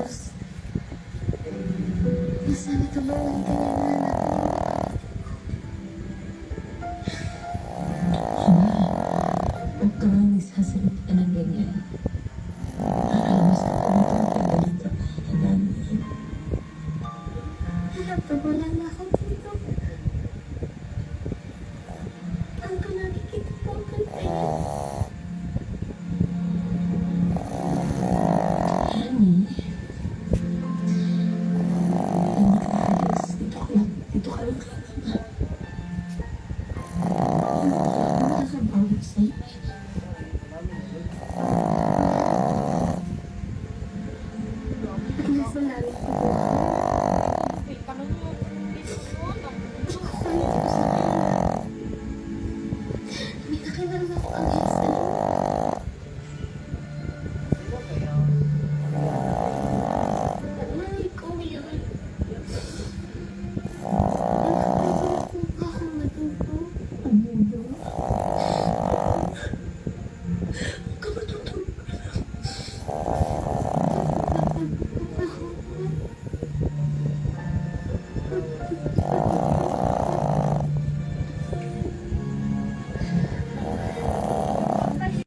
Diyos. Sana tulungan ka niya na Huwag ka nga nagsasalita ng ganyan. Nakakainis ka pa nito ang pinagalitan ka namin. wala na ako dito. Ang ko nakikita ko ang kantay. Honey, hindi ka alis. Dito ka lang. Dito ka lang. Nakakabawit sa'yo. Nasa langit ko po. May nakilala ko ang Hazel. Ay, ko yun. Nakakasal ko pa akong matuto. Ang mundo. Huwag ka matutulog. Ako.